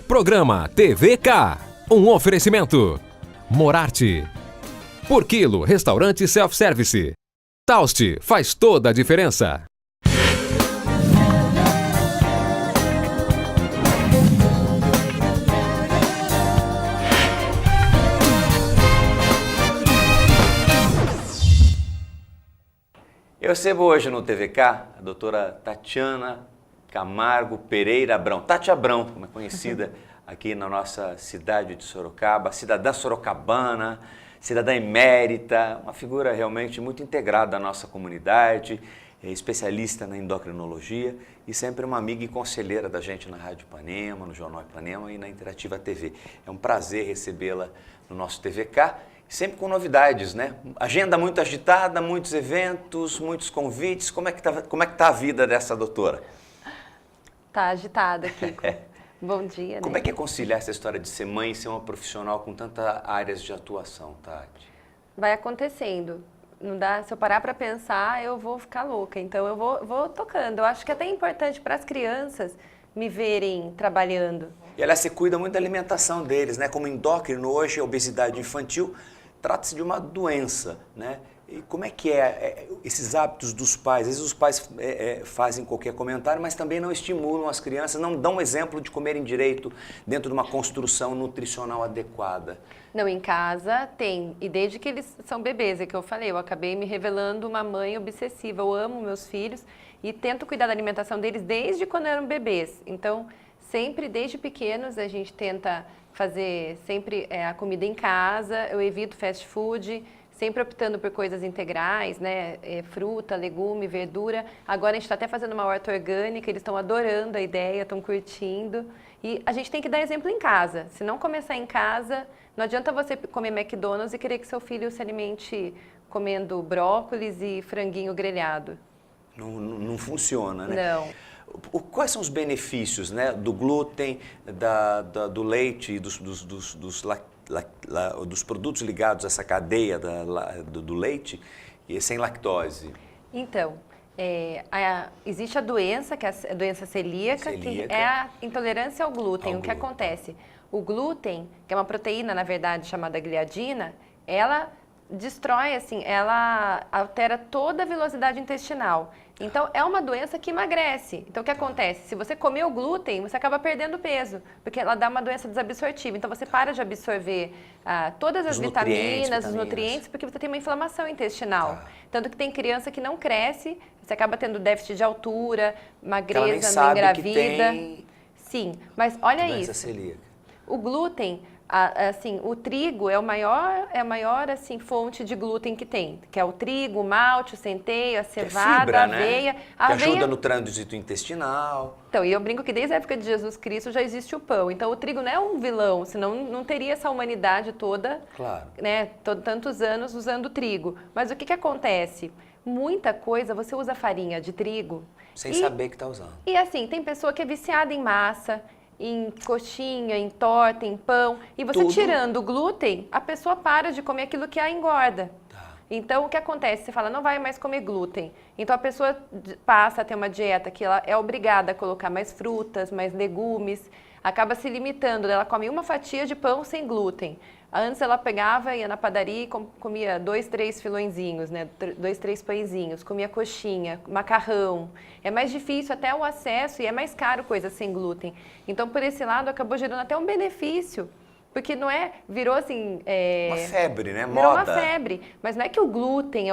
Programa TVK. Um oferecimento. Morarte. Por quilo, restaurante self-service. Taust faz toda a diferença. Eu recebo hoje no TVK a doutora Tatiana Camargo Pereira Abrão, Tati Abrão, como é conhecida aqui na nossa cidade de Sorocaba, cidadã sorocabana, cidadã emérita, uma figura realmente muito integrada à nossa comunidade, especialista na endocrinologia e sempre uma amiga e conselheira da gente na Rádio Ipanema, no Jornal Ipanema e na Interativa TV. É um prazer recebê-la no nosso TVK, sempre com novidades, né? Agenda muito agitada, muitos eventos, muitos convites. Como é que tá a vida dessa doutora? Tá agitada, Kiko. Bom dia, né? Como é que é conciliar essa história de ser mãe e ser uma profissional com tantas áreas de atuação, Tati? Vai acontecendo. Não dá, se eu parar para pensar, eu vou ficar louca. Então eu vou tocando. Eu acho que é até importante para as crianças me verem trabalhando. E aliás, você cuida muito da alimentação deles, né? Como endócrino hoje, a obesidade infantil trata-se de uma doença, né? E como é que esses hábitos dos pais? Às vezes os pais fazem qualquer comentário, mas também não estimulam as crianças, não dão exemplo de comerem direito dentro de uma construção nutricional adequada. Não, em casa tem. E desde que eles são bebês, é que eu falei, eu acabei me revelando uma mãe obsessiva. Eu amo meus filhos e tento cuidar da alimentação deles desde quando eram bebês. Então, sempre desde pequenos a gente tenta fazer sempre a comida em casa, eu evito fast food, sempre optando por coisas integrais, né? Fruta, legume, verdura. Agora a gente está até fazendo uma horta orgânica, eles estão adorando a ideia, estão curtindo. E a gente tem que dar exemplo em casa. Se não começar em casa, não adianta você comer McDonald's e querer que seu filho se alimente comendo brócolis e franguinho grelhado. Não funciona, né? Não. Quais são os benefícios, né, do glúten, do leite e dos produtos ligados a essa cadeia do leite e sem lactose? Então, existe a doença, que é a doença celíaca, que é a intolerância ao glúten. O que acontece? O glúten, que é uma proteína, na verdade, chamada gliadina, ela destrói, assim, ela altera toda a velocidade intestinal. Então, é uma doença que emagrece. Então, o que acontece? Se você comer o glúten, você acaba perdendo peso, porque ela dá uma doença desabsortiva. Então, você para de absorver todas as vitaminas, os nutrientes, porque você tem uma inflamação intestinal. Tanto que tem criança que não cresce, você acaba tendo déficit de altura, magreza, não engravida. Sim, mas olha isso. Celíaca. O glúten, assim, o trigo é a maior assim, fonte de glúten que tem, que é o trigo, o malte, o centeio, a cevada, fibra, a aveia. Né? Que ajuda no trânsito intestinal. Então, e eu brinco que desde a época de Jesus Cristo já existe o pão. Então, o trigo não é um vilão, senão não teria essa humanidade toda, claro, né, tantos anos usando trigo. Mas o que acontece? Muita coisa, você usa farinha de trigo. Sem saber que está usando. E assim, tem pessoa que é viciada em massa, em coxinha, em torta, em pão. E você tirando o glúten, a pessoa para de comer aquilo que a engorda. Então, o que acontece? Você fala, não vai mais comer glúten. Então, a pessoa passa a ter uma dieta que ela é obrigada a colocar mais frutas, mais legumes, acaba se limitando. Ela come uma fatia de pão sem glúten. Antes ela pegava, ia na padaria e comia 2, 3 filõezinhos, né? 2, 3 pãezinhos, comia coxinha, macarrão. É mais difícil até o acesso e é mais caro coisa sem glúten. Então, por esse lado, acabou gerando até um benefício. Porque não virou assim... uma febre, né? Virou uma febre. Mas não é que o glúten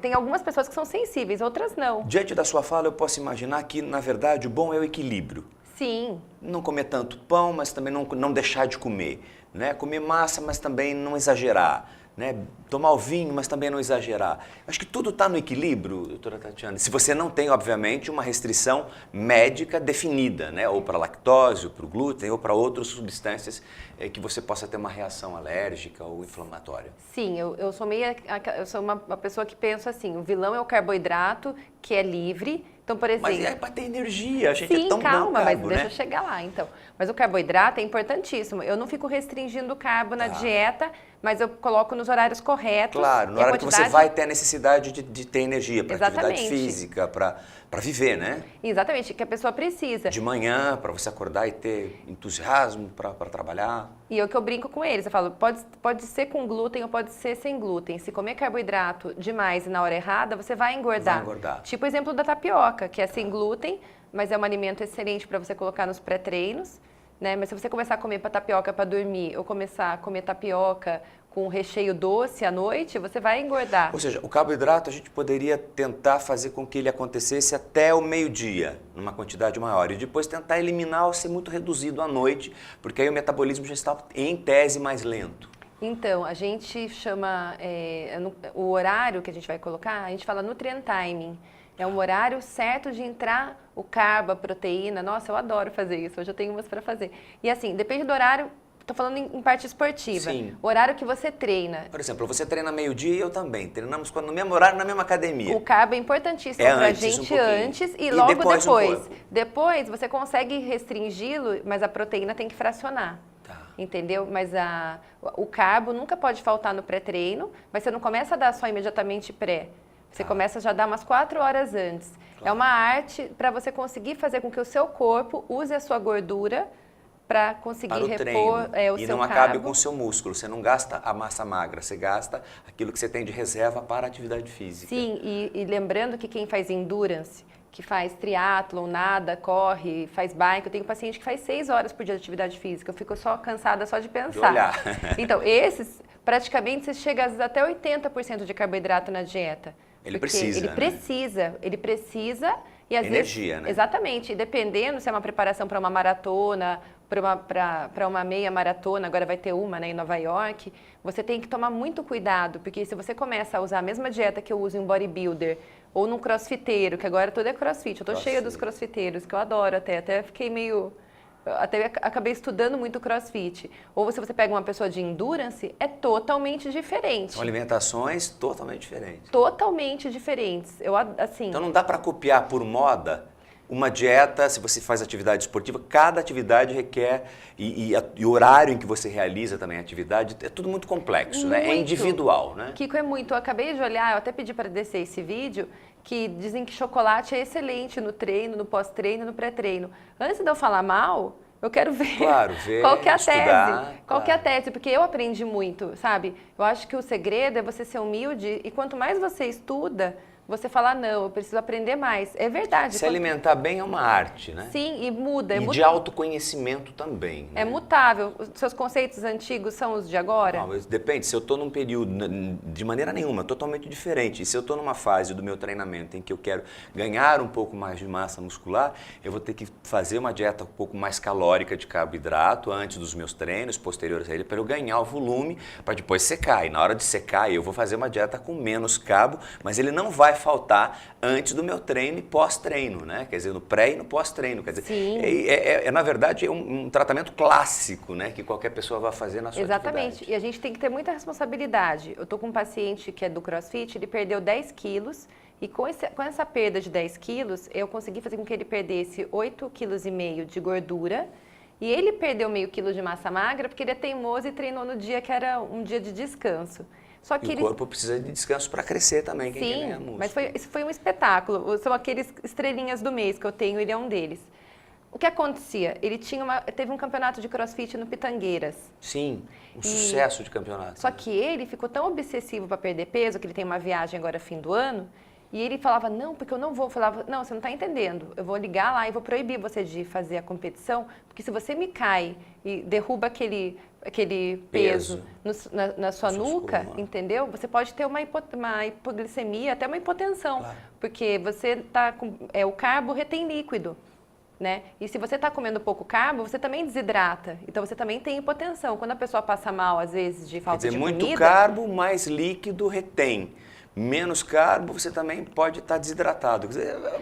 tem algumas pessoas que são sensíveis, outras não. Diante da sua fala, eu posso imaginar que, na verdade, o bom é o equilíbrio. Sim. Não comer tanto pão, mas também não deixar de comer. Né? Comer massa, mas também não exagerar. Né? Tomar o vinho, mas também não exagerar. Acho que tudo está no equilíbrio, doutora Tatiana. Se você não tem, obviamente, uma restrição médica definida, né? Ou para lactose, ou para o glúten, ou para outras substâncias que você possa ter uma reação alérgica ou inflamatória. Sim, eu sou uma pessoa que pensa assim, o vilão é o carboidrato, que é livre. Então, por exemplo... Mas é para ter energia, a gente sim, é tão calma, bom carbo, mas deixa eu chegar lá, então. Mas o carboidrato é importantíssimo. Eu não fico restringindo o carbo na dieta, mas eu coloco nos horários corretos. Claro, no horário que você vai ter a necessidade de ter energia para atividade física, para viver, né? Exatamente, que a pessoa precisa. De manhã, para você acordar e ter entusiasmo para trabalhar. E é o que eu brinco com eles, eu falo, pode ser com glúten ou pode ser sem glúten. Se comer carboidrato demais e na hora errada, você vai engordar. Vai engordar. Tipo o exemplo da tapioca, que é sem glúten, mas é um alimento excelente para você colocar nos pré-treinos, né? Mas se você começar a comer tapioca para dormir ou começar a comer tapioca com recheio doce à noite, você vai engordar. Ou seja, o carboidrato a gente poderia tentar fazer com que ele acontecesse até o meio-dia, numa quantidade maior, e depois tentar eliminar ou ser muito reduzido à noite, porque aí o metabolismo já está, em tese, mais lento. Então, a gente chama, o horário que a gente vai colocar, a gente fala nutrient timing. É um horário certo de entrar o carbo, a proteína. Nossa, eu adoro fazer isso, hoje eu tenho umas para fazer. E assim, depende do horário. Estou falando em parte esportiva. Sim. O horário que você treina. Por exemplo, você treina meio-dia e eu também. Treinamos no mesmo horário, na mesma academia. O carbo é importantíssimo para a gente antes e logo depois. Depois você consegue restringi-lo, mas a proteína tem que fracionar. Tá. Entendeu? Mas o carbo nunca pode faltar no pré-treino, mas você não começa a dar só imediatamente pré. Você começa já a dar umas 4 horas antes. Claro. É uma arte para você conseguir fazer com que o seu corpo use a sua gordura para conseguir repor o seu carbo. E não acabe com o seu músculo. Você não gasta a massa magra, você gasta aquilo que você tem de reserva para a atividade física. Sim, e lembrando que quem faz endurance, que faz triatlon, nada, corre, faz bike, eu tenho um paciente que faz 6 horas por dia de atividade física, eu fico só cansada só de pensar. De olhar. Então, esses, praticamente, você chega às vezes até 80% de carboidrato na dieta. Ele precisa, ele precisa e às energia, vezes, né? Exatamente, e dependendo se é uma preparação para uma maratona, para uma meia maratona, agora vai ter uma, né, em Nova York, você tem que tomar muito cuidado, porque se você começa a usar a mesma dieta que eu uso em um bodybuilder ou num crossfiteiro, que agora tudo é crossfit, eu tô cheia dos crossfiteiros, que eu adoro até fiquei meio... Até acabei estudando muito crossfit. Ou se você pega uma pessoa de endurance, é totalmente diferente. São alimentações totalmente diferentes. Totalmente diferentes. Assim... Então não dá para copiar por moda uma dieta, se você faz atividade esportiva, cada atividade requer, e o horário em que você realiza também a atividade, é tudo muito complexo, né? É individual, né? Kiko, é muito. Eu acabei de olhar, eu até pedi para descer esse vídeo, que dizem que chocolate é excelente no treino, no pós-treino, no pré-treino. Antes de eu falar mal, eu quero ver, qual que é a tese. Qual que é a tese, porque eu aprendi muito, sabe? Eu acho que o segredo é você ser humilde e quanto mais você estuda, você fala, não, eu preciso aprender mais. É verdade. Se alimentar bem é uma arte, né? Sim, e muda. E de autoconhecimento também. Né? É mutável. Os seus conceitos antigos são os de agora? Não, mas depende. Se eu estou num período, de maneira nenhuma, totalmente diferente. E se eu estou numa fase do meu treinamento em que eu quero ganhar um pouco mais de massa muscular, eu vou ter que fazer uma dieta um pouco mais calórica de carboidrato antes dos meus treinos, posteriores a ele, para eu ganhar o volume, para depois secar. E na hora de secar, eu vou fazer uma dieta com menos carbo, mas ele não vai faltar antes do meu treino e pós-treino, né? Quer dizer, no pré e no pós-treino. Quer dizer, na verdade, um tratamento clássico, né? Que qualquer pessoa vai fazer na sua Exatamente. E a gente tem que ter muita responsabilidade. Eu tô com um paciente que é do CrossFit, ele perdeu 10 quilos e com essa perda de 10 quilos, eu consegui fazer com que ele perdesse 8,5 quilos de gordura e ele perdeu meio quilo de massa magra porque ele é teimoso e treinou no dia que era um dia de descanso. Só que o corpo precisa de descanso para crescer também, quem quer ganhar músculo. Mas isso foi um espetáculo. São aqueles estrelinhas do mês que eu tenho, ele é um deles. O que acontecia? Ele teve um campeonato de CrossFit no Pitangueiras. Sim, sucesso de campeonato. Só que ele ficou tão obsessivo para perder peso, que ele tem uma viagem agora fim do ano, e ele falava, não, porque eu não vou. Eu falava, não, você não está entendendo. Eu vou ligar lá e vou proibir você de fazer a porque se você me cai e derruba aquele peso na sua nuca, entendeu? Você pode ter uma hipoglicemia, até uma hipotensão, claro. Porque você tá com o carbo retém líquido, né? E se você está comendo pouco carbo, você também desidrata. Então você também tem hipotensão. Quando a pessoa passa mal, às vezes, de falta de comida... muito carbo, mais líquido retém. Menos carbo, você também pode estar desidratado.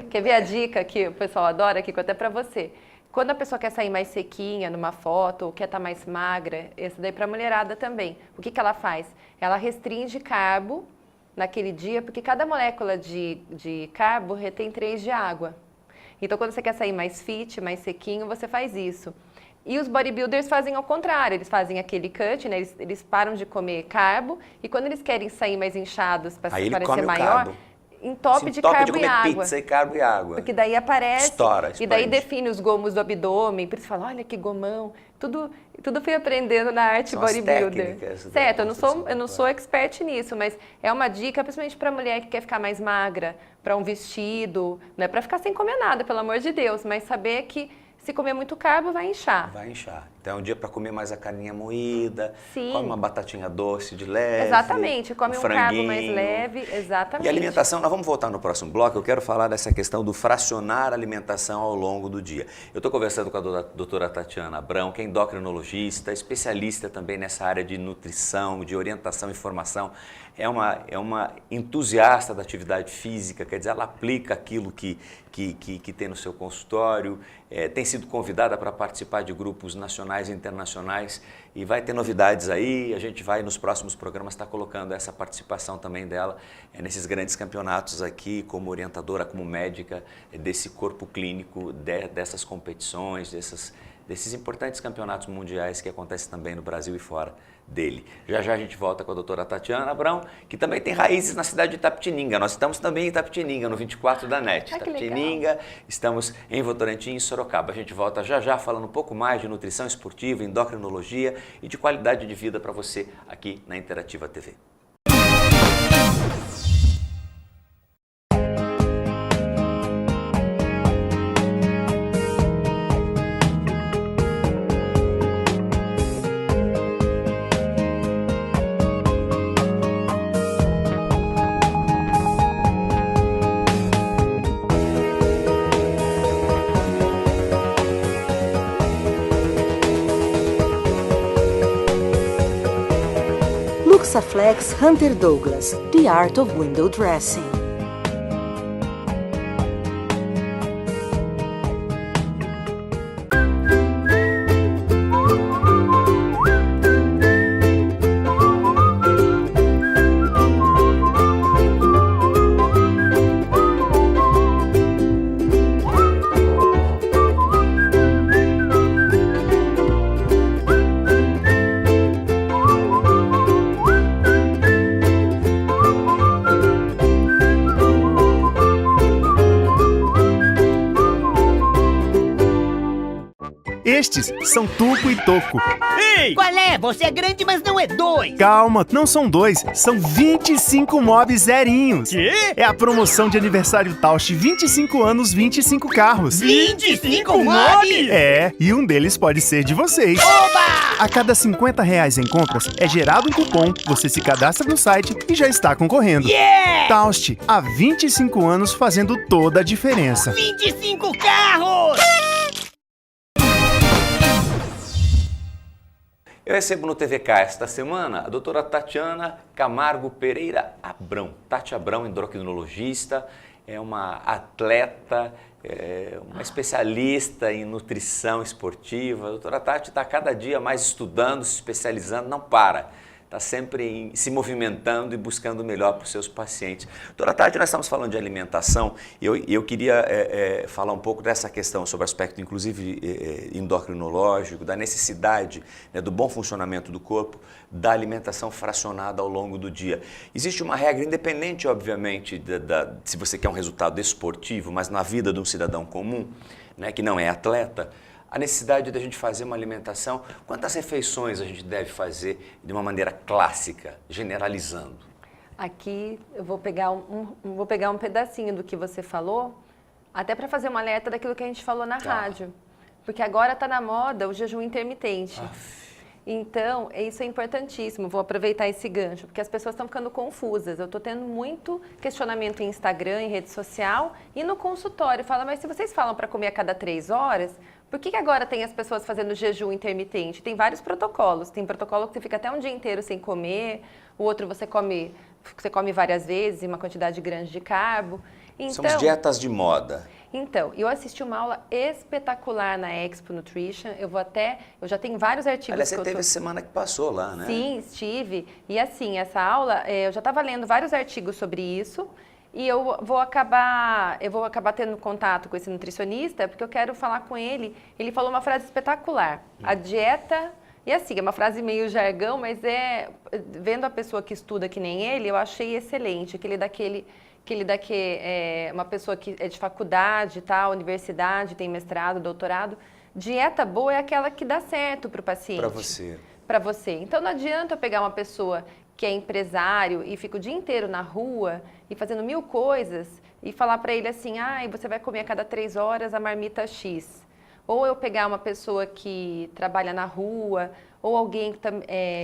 Quer ver a dica que o pessoal adora, Kiko, até para você? Quando a pessoa quer sair mais sequinha numa foto ou quer estar mais magra, essa daí para a mulherada também. O que ela faz? Ela restringe carbo naquele dia, porque cada molécula de carbo retém 3 de água. Então, quando você quer sair mais fit, mais sequinho, você faz isso. E os bodybuilders fazem ao contrário, eles fazem aquele cut, né? Eles param de comer carbo e quando eles querem sair mais inchados para parecer maior, entope de carbo e água. Pizza e carbo e água. Porque daí aparece, estoura, e daí define os gomos do abdômen, por isso fala, olha que gomão. Tudo fui aprendendo na arte bodybuilder. Certo, eu não sou expert nisso, mas é uma dica, principalmente para mulher que quer ficar mais magra, para um vestido, não é para ficar sem comer nada, pelo amor de Deus, mas saber que se comer muito carbo, vai inchar. Vai inchar. Então é um dia para comer mais a carninha moída, Sim. come uma batatinha doce de leve. Exatamente, come um carbo mais leve, exatamente. E alimentação, nós vamos voltar no próximo bloco, eu quero falar dessa questão do fracionar a alimentação ao longo do dia. Eu estou conversando com a doutora Tatiana Abrão, que é endocrinologista, especialista também nessa área de nutrição, de orientação e formação. É uma entusiasta da atividade física, quer dizer, ela aplica aquilo que tem no seu consultório, tem sido convidada para participar de grupos nacionais e internacionais e vai ter novidades aí, a gente vai nos próximos programas estar colocando essa participação também dela nesses grandes campeonatos aqui, como orientadora, como médica desse corpo clínico, dessas competições, desses importantes campeonatos mundiais que acontecem também no Brasil e fora dele. Já já a gente volta com a doutora Tatiana Abrão, que também tem raízes na cidade de Itapetininga. Nós estamos também em Itapetininga, no 24 da NET. Itapetininga, estamos em Votorantim e Sorocaba. A gente volta já já falando um pouco mais de nutrição esportiva, endocrinologia e de qualidade de vida para você aqui na Interativa TV. Luxaflex Hunter Douglas, The Art of Window Dressing. Estes são Tuco e Toco. Ei! Qual é? Você é grande, mas não é 2. Calma, não são 2, são 25 mobs zerinhos. Quê? É a promoção de aniversário Taust 25 anos, 25 carros. 25 mobs? É, e um deles pode ser de vocês. Oba! A cada R$50 em compras é gerado um cupom, você se cadastra no site e já está concorrendo. Yeah! Taust, há 25 anos fazendo toda a diferença. 25 carros! Eu recebo no TVK esta semana a doutora Tatiana Camargo Pereira Abrão. Tati Abrão, endocrinologista, é uma atleta, uma especialista em nutrição esportiva. A doutora Tati está cada dia mais estudando, se especializando, não para. Está sempre se movimentando e buscando o melhor para os seus pacientes. Doutora Tati, nós estamos falando de alimentação e eu queria falar um pouco dessa questão sobre o aspecto, inclusive, endocrinológico, da necessidade, né, do bom funcionamento do corpo, da alimentação fracionada ao longo do dia. Existe uma regra, independente, obviamente, se você quer um resultado esportivo, mas na vida de um cidadão comum, né, que não é atleta, a necessidade da gente fazer uma alimentação, quantas refeições a gente deve fazer de uma maneira clássica, generalizando? Aqui eu vou pegar um pedacinho do que você falou, até para fazer um alerta daquilo que a gente falou na rádio. Porque agora está na moda o jejum intermitente. Então, isso é importantíssimo. Vou aproveitar esse gancho, porque as pessoas estão ficando confusas. Eu estou tendo muito questionamento em Instagram, em rede social e no consultório. Fala, mas se vocês falam para comer a cada 3 horas, por que agora tem as pessoas fazendo jejum intermitente? Tem vários protocolos. Tem protocolo que você fica até um dia inteiro sem comer, o outro você come várias vezes, em uma quantidade grande de carbo. Então, são as dietas de moda. Então, eu assisti uma aula espetacular na Expo Nutrition. Eu já tenho vários artigos. Aliás, você teve semana que passou lá, né? Sim, estive. E assim, essa aula, eu já estava lendo vários artigos sobre isso. E eu vou acabar tendo contato com esse nutricionista, porque eu quero falar com ele. Ele falou uma frase espetacular. A dieta, e assim, é uma frase meio jargão, mas vendo a pessoa que estuda que nem ele, eu achei excelente, uma pessoa que é de faculdade, tá, universidade, tem mestrado, doutorado. Dieta boa é aquela que dá certo para o paciente. Para você. Então não adianta eu pegar uma pessoa que é empresário e fica o dia inteiro na rua e fazendo 1000 coisas e falar para ele assim, você vai comer a cada 3 horas a marmita X. Ou eu pegar uma pessoa que trabalha na rua, ou alguém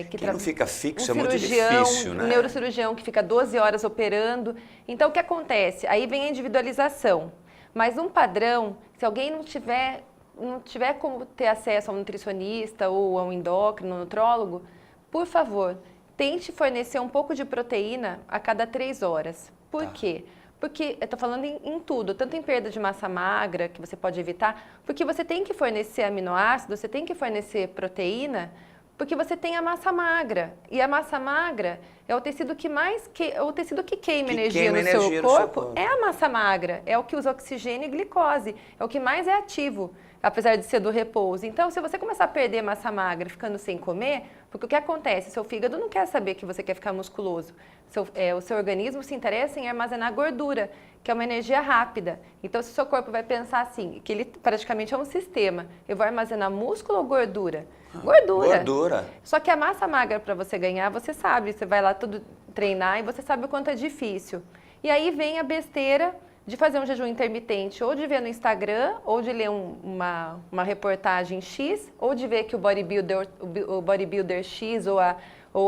que não fica fixo, é muito difícil, né? Um neurocirurgião que fica 12 horas operando. Então o que acontece? Aí vem a individualização. Mas um padrão, se alguém não tiver como ter acesso a um nutricionista ou a um endócrino, nutrólogo, por favor, tente fornecer um pouco de proteína a cada 3 horas. Por quê? Porque eu estou falando em tudo, tanto em perda de massa magra, que você pode evitar, porque você tem que fornecer aminoácidos, você tem que fornecer proteína, porque você tem a massa magra. E a massa magra é o tecido que queima energia no seu corpo. É a massa magra, é o que usa oxigênio e glicose, é o que mais é ativo, apesar de ser do repouso. Então, se você começar a perder massa magra ficando sem comer, porque o que acontece? Seu fígado não quer saber que você quer ficar musculoso. O seu organismo se interessa em armazenar gordura, que é uma energia rápida. Então, se o seu corpo vai pensar assim, que ele praticamente é um sistema, eu vou armazenar músculo ou gordura? Gordura. Só que a massa magra para você ganhar, você sabe, você vai lá tudo treinar e você sabe o quanto é difícil. E aí vem a besteira de fazer um jejum intermitente, ou de ver no Instagram, ou de ler uma reportagem X, ou de ver que o bodybuilder X ou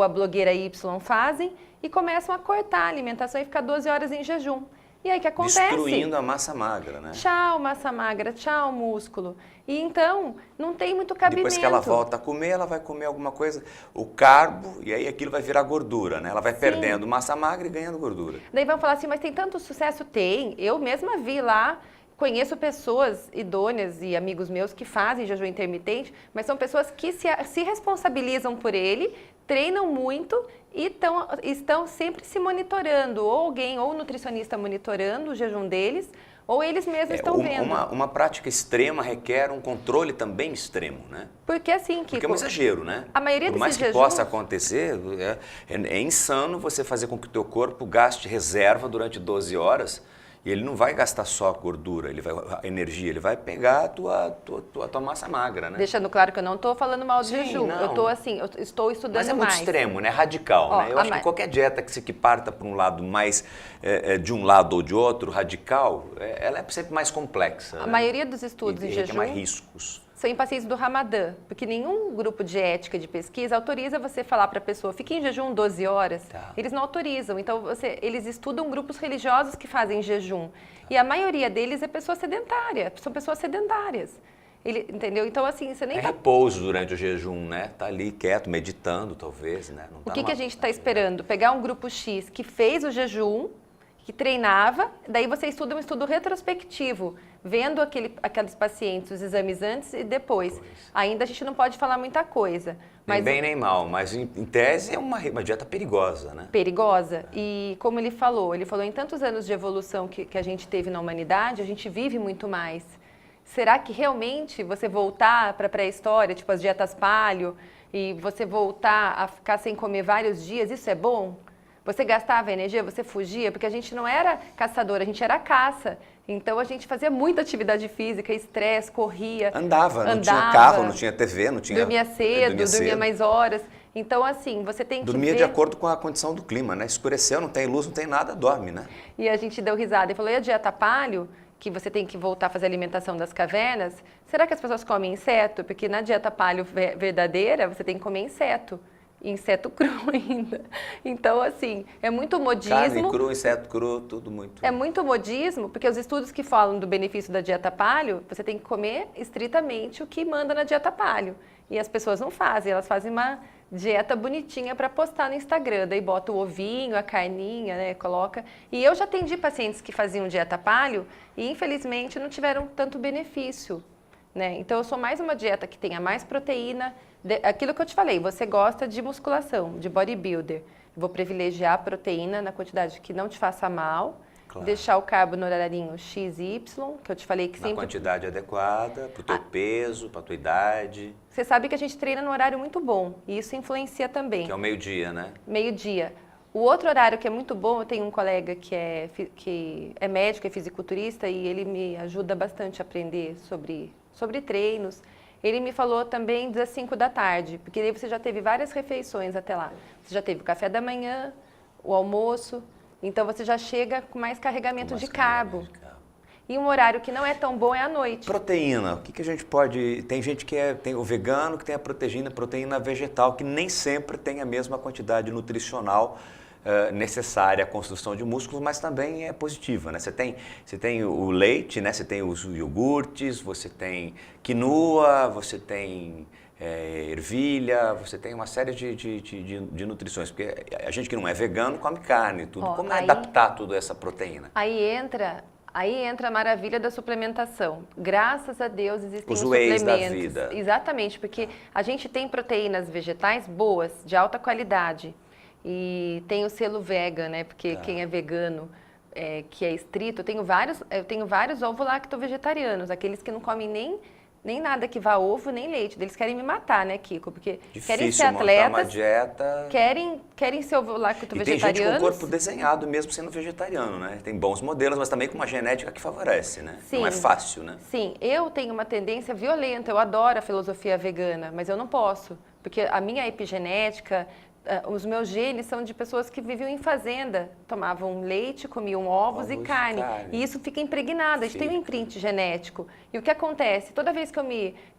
a blogueira Y fazem, e começam a cortar a alimentação e ficar 12 horas em jejum. E aí o que acontece? Destruindo a massa magra, né? Tchau, massa magra, tchau, músculo. E então, não tem muito cabimento. Depois que ela volta a comer, ela vai comer alguma coisa, o carbo, e aí aquilo vai virar gordura, né? Ela vai perdendo massa magra e ganhando gordura. Daí vão falar assim, mas tem tanto sucesso? Tem. Eu mesma vi lá, conheço pessoas idôneas e amigos meus que fazem jejum intermitente, mas são pessoas que se responsabilizam por ele, treinam muito e estão sempre se monitorando, ou alguém, ou o nutricionista monitorando o jejum deles, ou eles mesmos estão vendo. Uma prática extrema requer um controle também extremo, né? Porque assim, Kiko, porque é um exagero, né? A maioria Por mais que possa acontecer, é insano você fazer com que o teu corpo gaste reserva durante 12 horas. E ele não vai gastar só gordura, a energia, ele vai pegar a tua massa magra, né? Deixando claro que eu não estou falando mal de jejum, eu estou estudando mais. Mas é muito extremo, né? Radical, né? Eu acho que qualquer dieta que parta para um lado mais, de um lado ou de outro, radical, ela é sempre mais complexa. A maioria dos estudos em jejum tem mais riscos. São em pacientes do Ramadã, porque nenhum grupo de ética de pesquisa autoriza você falar para a pessoa, fique em jejum 12 horas. Eles não autorizam. Então, eles estudam grupos religiosos que fazem jejum. E a maioria deles é pessoa sedentária, são pessoas sedentárias. Entendeu? Então, assim, você nem repouso durante o jejum, né? Tá ali quieto, meditando, talvez, né? O que a gente está esperando? Pegar um grupo X que fez o jejum, que treinava, daí você estuda um estudo retrospectivo, vendo aqueles pacientes, os exames antes e depois. Ainda a gente não pode falar muita coisa. Nem bem nem mal, mas em tese é uma dieta perigosa, né? Perigosa. E como ele falou em tantos anos de evolução que a gente teve na humanidade, a gente vive muito mais. Será que realmente você voltar para a pré-história, tipo as dietas paleo, e você voltar a ficar sem comer vários dias, isso é bom? Você gastava energia, você fugia, porque a gente não era caçador, a gente era caça. Então a gente fazia muita atividade física, estresse, corria. Andava, não tinha carro, não tinha TV, não tinha... Dormia cedo, dormia mais horas. Então, assim, você tem que dormia de acordo com a condição do clima, né? Escureceu, não tem luz, não tem nada, dorme, né? E a gente deu risada e falou, e a dieta paleo, que você tem que voltar a fazer a alimentação das cavernas, será que as pessoas comem inseto? Porque na dieta paleo verdadeira, você tem que comer inseto. Inseto cru ainda. Então, assim, é muito modismo. Carne cru, inseto cru, tudo muito. É muito modismo, porque os estudos que falam do benefício da dieta paleo, você tem que comer estritamente o que manda na dieta paleo. E as pessoas não fazem, elas fazem uma dieta bonitinha para postar no Instagram. Daí bota o ovinho, a carninha, né, coloca. E eu já atendi pacientes que faziam dieta paleo e, infelizmente, não tiveram tanto benefício. Né? Então, eu sou mais uma dieta que tenha mais proteína. Aquilo que eu te falei, você gosta de musculação, de bodybuilder. Vou privilegiar a proteína na quantidade que não te faça mal Claro. Deixar o carbo no horarinho X e Y, que eu te falei que Na sempre... quantidade adequada, para o teu peso, para a tua idade. Você sabe que a gente treina num horário muito bom, e isso influencia também. Que é o meio-dia, né? Meio-dia. O outro horário que é muito bom, eu tenho um colega que é médico, é fisiculturista, e ele me ajuda bastante a aprender sobre treinos. Ele me falou também das 5 da tarde, porque aí você já teve várias refeições até lá. Você já teve o café da manhã, o almoço, então você já chega com mais carregamento de carbo. E um horário que não é tão bom é à noite. Proteína, o que a gente pode... Tem gente que tem o vegano que tem a proteína vegetal, que nem sempre tem a mesma quantidade nutricional necessária à construção de músculos, mas também é positiva, né? Você tem o leite, né? Você tem os iogurtes, você tem quinoa, você tem ervilha, você tem uma série de nutrições, porque a gente que não é vegano come carne e tudo. Como adaptar toda essa proteína? Aí entra a maravilha da suplementação. Graças a Deus existem os whey's suplementos. Da vida. Exatamente, porque a gente tem proteínas vegetais boas, de alta qualidade. E tem o selo vegan, né? Porque quem é vegano, que é estrito, eu tenho vários ovo-lacto-vegetarianos, aqueles que não comem nem nada que vá ovo, nem leite. Eles querem me matar, né, Kiko? Porque querem ser atletas, uma dieta... querem ser ovo-lacto-vegetarianos. E tem gente com o corpo desenhado mesmo sendo vegetariano, né? Tem bons modelos, mas também com uma genética que favorece, né? Sim, não é fácil, né? Sim, eu tenho uma tendência violenta, eu adoro a filosofia vegana, mas eu não posso, porque a minha epigenética... Os meus genes são de pessoas que viviam em fazenda, tomavam leite, comiam ovos e carne. E isso fica impregnado, a gente tem um imprint genético. E o que acontece? Toda vez que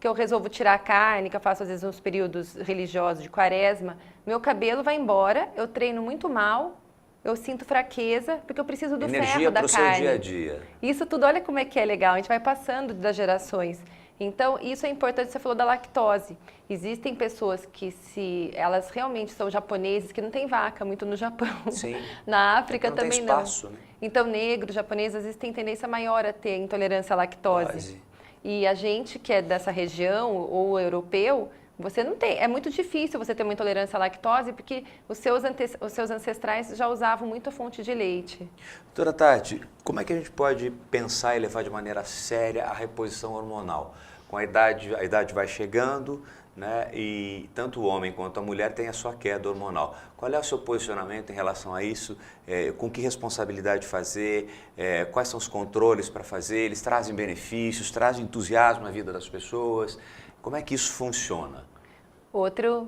eu resolvo tirar a carne, que eu faço às vezes uns períodos religiosos de quaresma, meu cabelo vai embora, eu treino muito mal, eu sinto fraqueza, porque eu preciso do ferro da carne. Energia para o seu dia a dia. Isso tudo, olha como é que é legal, a gente vai passando das gerações. Então, isso é importante, você falou da lactose. Existem pessoas que, se elas realmente são japoneses, que não tem vaca muito no Japão. Sim. Na África também tem espaço, né? Então, negros, japoneses, às vezes têm tendência maior a ter intolerância à lactose. E a gente que é dessa região, ou europeu, você não tem. É muito difícil você ter uma intolerância à lactose, porque os seus ancestrais já usavam muita fonte de leite. Doutora Tati, como é que a gente pode pensar e levar de maneira séria a reposição hormonal? Com a idade vai chegando, né? E tanto o homem quanto a mulher tem a sua queda hormonal. Qual é o seu posicionamento em relação a isso? Com que responsabilidade fazer? Quais são os controles para fazer? Eles trazem benefícios, trazem entusiasmo na vida das pessoas? Como é que isso funciona? Outro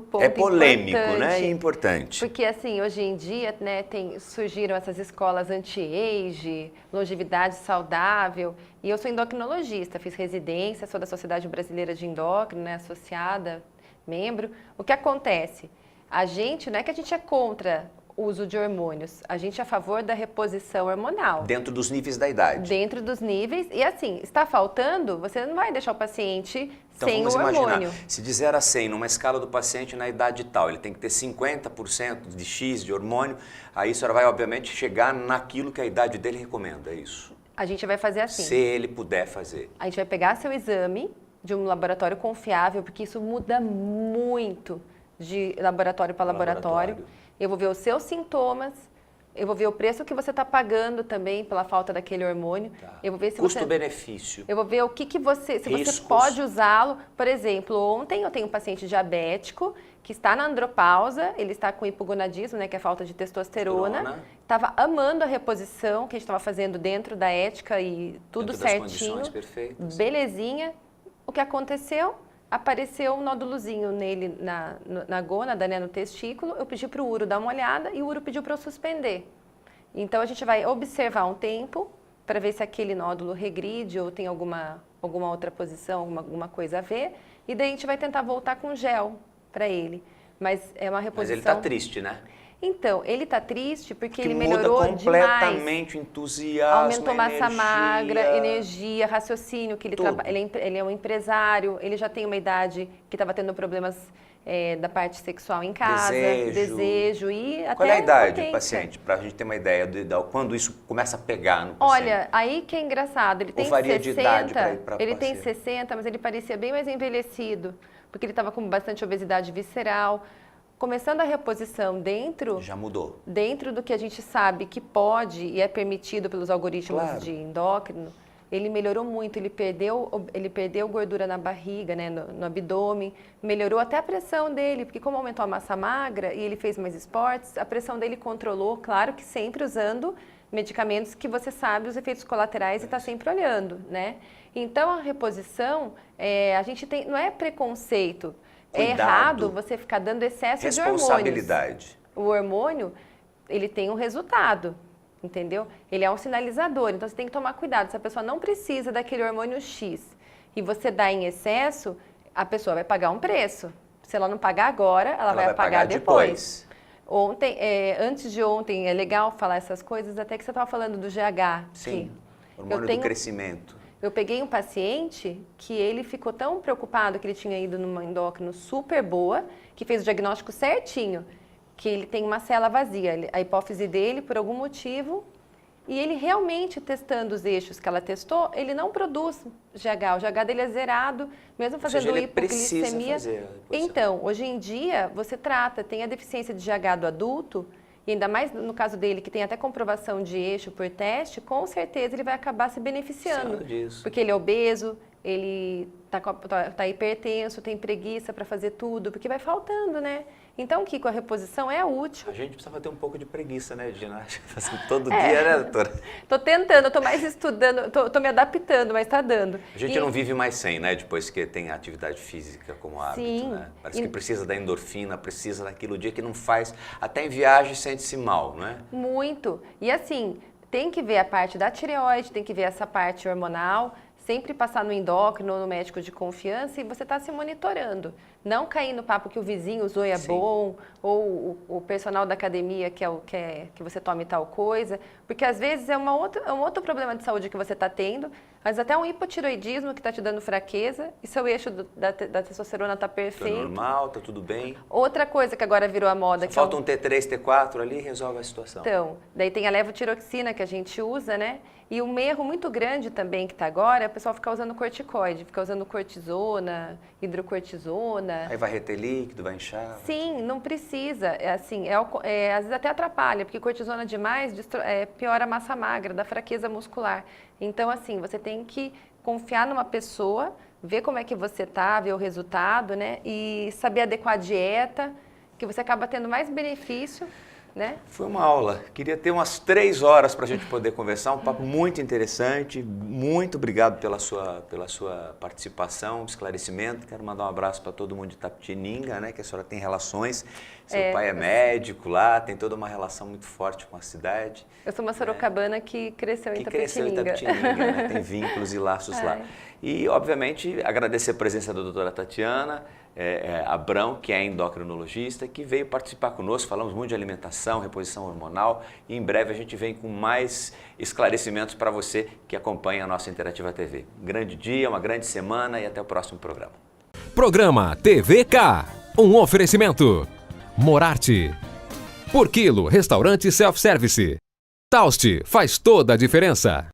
ponto é polêmico, importante, né? E importante. Porque, assim, hoje em dia, né, surgiram essas escolas anti-age, longevidade saudável, e eu sou endocrinologista, fiz residência, sou da Sociedade Brasileira de Endócrino, né, associada, membro. O que acontece? A gente, não é que a gente é contra o uso de hormônios, a gente é a favor da reposição hormonal. Dentro dos níveis da idade. Dentro dos níveis, e assim, está faltando, você não vai deixar o paciente sem o hormônio. Imaginar, se de 0 a 100, numa escala do paciente na idade tal, ele tem que ter 50% de X de hormônio, aí a senhora vai, obviamente, chegar naquilo que a idade dele recomenda, é isso? A gente vai fazer assim. Se ele puder fazer. A gente vai pegar seu exame de um laboratório confiável, porque isso muda muito de laboratório para laboratório. Eu vou ver os seus sintomas, eu vou ver o preço que você está pagando também pela falta daquele hormônio. Eu vou ver se custo-benefício. Eu vou ver o que você, se você pode usá-lo. Por exemplo, ontem eu tenho um paciente diabético que está na andropausa, ele está com hipogonadismo, né, que é falta de testosterona. Estava amando a reposição que a gente estava fazendo dentro da ética e tudo certinho. Das condições perfeitas. Belezinha. O que aconteceu? Apareceu um nódulozinho nele na gônada, né, no testículo. Eu pedi para o uro dar uma olhada e o uro pediu para eu suspender. Então, a gente vai observar um tempo para ver se aquele nódulo regride ou tem alguma outra posição, alguma coisa a ver. E daí a gente vai tentar voltar com gel para ele. Mas é uma reposição... Mas ele está triste, né? Então, ele está triste porque ele melhorou muda completamente demais. O entusiasmo, aumentou massa magra, energia, raciocínio, que ele é um empresário, ele já tem uma idade que estava tendo problemas da parte sexual em casa, desejo e até Qual é a idade do paciente, para a gente ter uma ideia de quando isso começa a pegar no paciente? Olha, aí que é engraçado, ele tem 60, de idade para ele tem 60, mas ele parecia bem mais envelhecido, porque ele estava com bastante obesidade visceral. começando a reposição Já mudou. dentro do que a gente sabe que pode e é permitido pelos algoritmos Claro. de endócrino, ele melhorou muito, ele perdeu gordura na barriga, né, no abdômen, melhorou até a pressão dele, porque como aumentou a massa magra e ele fez mais esportes, a pressão dele controlou, claro que sempre usando medicamentos que você sabe os efeitos colaterais e está sempre olhando, né? Então a reposição, a gente tem, não é preconceito, é Cuidado. errado você ficar dando excesso de hormônios. Responsabilidade. O hormônio, ele tem um resultado, entendeu? Ele é um sinalizador, então você tem que tomar cuidado. Se a pessoa não precisa daquele hormônio X e você dá em excesso, a pessoa vai pagar um preço. Se ela não pagar agora, ela vai pagar depois. Ontem, antes de ontem, é legal falar essas coisas, até que você estava falando do GH. Sim, hormônio do crescimento. Eu peguei um paciente que ele ficou tão preocupado que ele tinha ido numa endócrino super boa, que fez o diagnóstico certinho, que ele tem uma célula vazia, a hipófise dele, por algum motivo, e ele realmente testando os eixos que ela testou, ele não produz GH, o GH dele é zerado, mesmo fazendo hipoglicemia. Então, hoje em dia, você trata, tem a deficiência de GH do adulto, e ainda mais no caso dele, que tem até comprovação de eixo por teste, com certeza ele vai acabar se beneficiando. Disso. Porque ele é obeso, ele tá hipertenso, tem preguiça para fazer tudo, porque vai faltando, né? Então, Kiko, a reposição é útil. A gente precisa ter um pouco de preguiça, né, de ginástica? Fazendo todo dia, né, doutora? Tô tentando, tô mais estudando, tô me adaptando, mas tá dando. A gente não vive mais sem, né, depois que tem a atividade física como hábito, Sim. né? Parece que precisa da endorfina, precisa daquilo, o dia que não faz, até em viagem sente-se mal, não é? Muito. E assim, tem que ver a parte da tireoide, tem que ver essa parte hormonal, sempre passar no endócrino ou no médico de confiança e você está se monitorando. Não cair no papo que o vizinho usou e é bom, ou o personal da academia quer que você tome tal coisa, porque às vezes é um outro problema de saúde que você está tendo, mas até um hipotiroidismo que está te dando fraqueza e seu eixo da testosterona está perfeito. Tá normal, tá tudo bem. Outra coisa que agora virou a moda... Só falta um T3, T4 ali e resolve a situação. Então, daí tem a levotiroxina que a gente usa, né? E um erro muito grande também que está agora é o pessoal ficar usando corticoide, ficar usando cortisona, hidrocortisona. Aí vai reter líquido, vai inchar. Sim, não precisa. Às vezes até atrapalha, porque cortisona demais piora a massa magra, dá fraqueza muscular. Então, assim, você tem que confiar numa pessoa, ver como é que você tá, ver o resultado, né? E saber adequar a dieta, que você acaba tendo mais benefício. Né? Foi uma aula. Queria ter umas 3 horas para a gente poder conversar, um papo muito interessante. Muito obrigado pela sua participação, esclarecimento. Quero mandar um abraço para todo mundo de Itapetininga, né? Que a senhora tem relações. Seu pai é médico lá, tem toda uma relação muito forte com a cidade. Eu sou uma sorocabana que cresceu em Itapetininga. Né? Tem vínculos e laços lá. E, obviamente, agradecer a presença da doutora Tatiana Abrão, que é endocrinologista, que veio participar conosco. Falamos muito de alimentação, reposição hormonal e em breve a gente vem com mais esclarecimentos para você que acompanha a nossa Interativa TV. Um grande dia, uma grande semana e até o próximo programa. Programa TVK, um oferecimento. Morarte. Por quilo, restaurante self-service. Tauste faz toda a diferença.